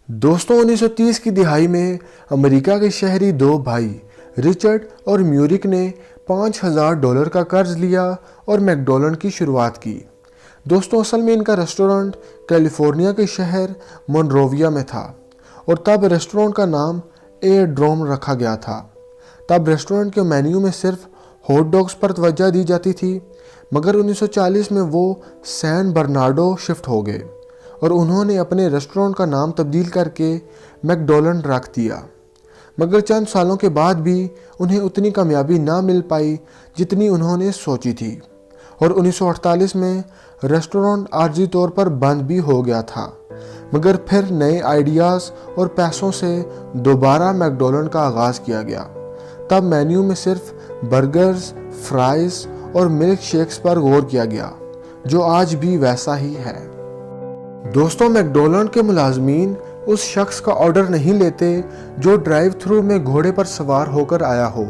दोस्तों 1930 की दिहाई में अमेरिका के शहरी दो भाई रिचर्ड और म्यूरिक ने $5000 का कर्ज लिया और मैकडोनल्ड की शुरुआत की। दोस्तों असल में इनका रेस्टोरेंट कैलिफोर्निया के शहर मोनरोविया में था और तब रेस्टोरेंट का नाम एयरड्रोम रखा गया था। तब रेस्टोरेंट के मेन्यू में सिर्फ हॉट डॉग्स पर तवज्जो दी जाती थी, मगर 1940 में वो सैन बर्नार्डो शिफ्ट हो गए और उन्होंने अपने रेस्टोरेंट का नाम तब्दील करके मैकडोनल्ड रख दिया। मगर चंद सालों के बाद भी उन्हें उतनी कामयाबी ना मिल पाई जितनी उन्होंने सोची थी और 1948 में रेस्टोरेंट आर्जी तौर पर बंद भी हो गया था। मगर फिर नए आइडियाज़ और पैसों से दोबारा मैकडोनल्ड का आगाज़ किया गया। तब मेन्यू में सिर्फ बर्गर्स, फ्राइज़ और मिल्क शेक्स पर गौर किया गया, जो आज भी वैसा ही है। दोस्तों मैकडोनल्ड के मुलाजमीन उस शख्स का ऑर्डर नहीं लेते जो ड्राइव थ्रू में घोड़े पर सवार होकर आया हो,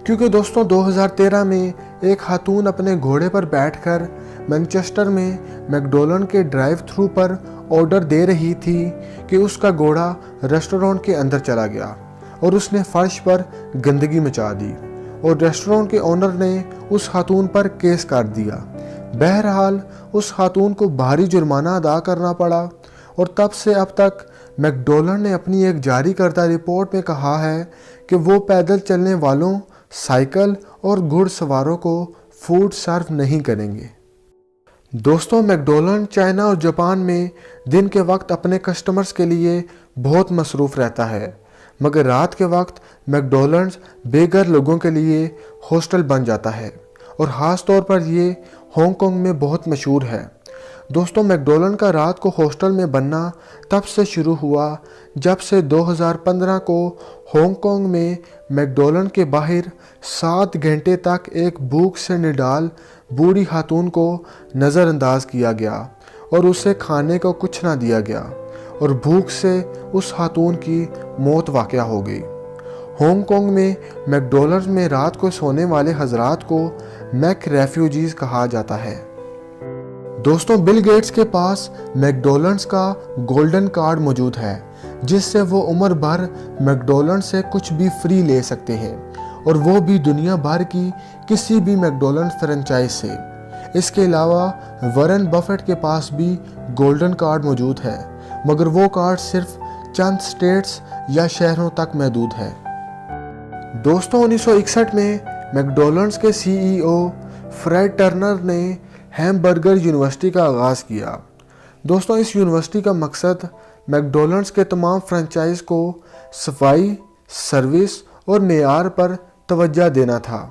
क्योंकि दोस्तों 2013 में एक खातून अपने घोड़े पर बैठकर मैनचेस्टर में मैकडोनल्ड के ड्राइव थ्रू पर ऑर्डर दे रही थी कि उसका घोड़ा रेस्टोरेंट के अंदर चला गया और उसने फर्श पर गंदगी मचा दी और रेस्टोरेंट के ओनर ने उस खातून पर केस कर दिया। बहरहाल उस खातून को भारी जुर्माना अदा करना पड़ा और तब से अब तक मैकडोनल्ड ने अपनी एक जारी करदा रिपोर्ट में कहा है कि वो पैदल चलने वालों, साइकिल और घुड़सवारों को फूड सर्व नहीं करेंगे। दोस्तों मैकडोनल्ड चाइना और जापान में दिन के वक्त अपने कस्टमर्स के लिए बहुत मसरूफ़ रहता है, मगर रात के वक्त मैकडोनल्ड बेघर लोगों के लिए हॉस्टल बन जाता है और ख़ास तौर पर ये हांगकांग में बहुत मशहूर है। दोस्तों मैकडोनल्ड का रात को हॉस्टल में बनना तब से शुरू हुआ जब से 2015 को हांगकांग में मैकडोनल्ड के बाहर 7 घंटे तक एक भूख से निडाल बूढ़ी खातून को नज़रअंदाज किया गया और उसे खाने को कुछ ना दिया गया और भूख से उस खातून की मौत वाक़या हो गई। हांगकांग में मैकडोनल्ड में रात को सोने वाले हजरात को मैक रेफ्यूजीज कहा जाता है। दोस्तों बिल गेट्स के पास मैकडोनल्ड्स का गोल्डन कार्ड मौजूद है, जिससे वो उम्र भर मैकडोनल्ड से कुछ भी फ्री ले सकते हैं और वो भी दुनिया भर की किसी भी मैकडोनल्ड फ्रेंचाइज से। इसके अलावा वॉरेन बफेट के पास भी गोल्डन कार्ड मौजूद है, मगर वो कार्ड सिर्फ चंद स्टेट्स या शहरों तक महदूद है। दोस्तों 1961 में मैकडोनल्ड्स के सीईओ फ्रेड टर्नर ने हैमबर्गर यूनिवर्सिटी का आगाज़ किया। दोस्तों इस यूनिवर्सिटी का मकसद मैकडोनल्ड्स के तमाम फ्रेंचाइज को सफाई, सर्विस और मेयार पर तवज्जो देना था।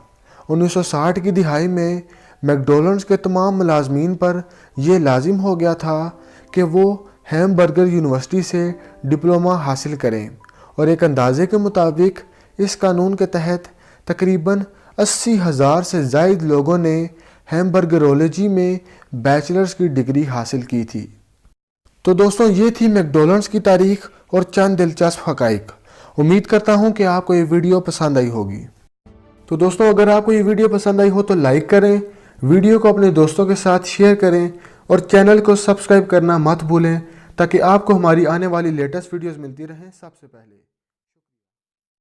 1960 की दिहाई में मैकडोनल्ड्स के तमाम मुलाजमीन पर यह लाजिम हो गया था कि वो हैमबर्गर यूनिवर्सिटी से डिप्लोमा हासिल करें और एक अंदाजे के मुताबिक इस कानून के तहत तकरीबन 80,000 से ज़ायद लोगों ने हैमबर्गरोलॉजी में बैचलर्स की डिग्री हासिल की थी। तो दोस्तों ये थी मैकडोनल्ड्स की तारीख और चंद दिलचस्प हक़ाइक़। उम्मीद करता हूँ कि आपको ये वीडियो पसंद आई होगी। तो दोस्तों अगर आपको ये वीडियो पसंद आई हो तो लाइक करें, वीडियो को अपने दोस्तों के साथ शेयर करें और चैनल को सब्सक्राइब करना मत भूलें, ताकि आपको हमारी आने वाली लेटेस्ट वीडियोज़ मिलती रहें सबसे पहले।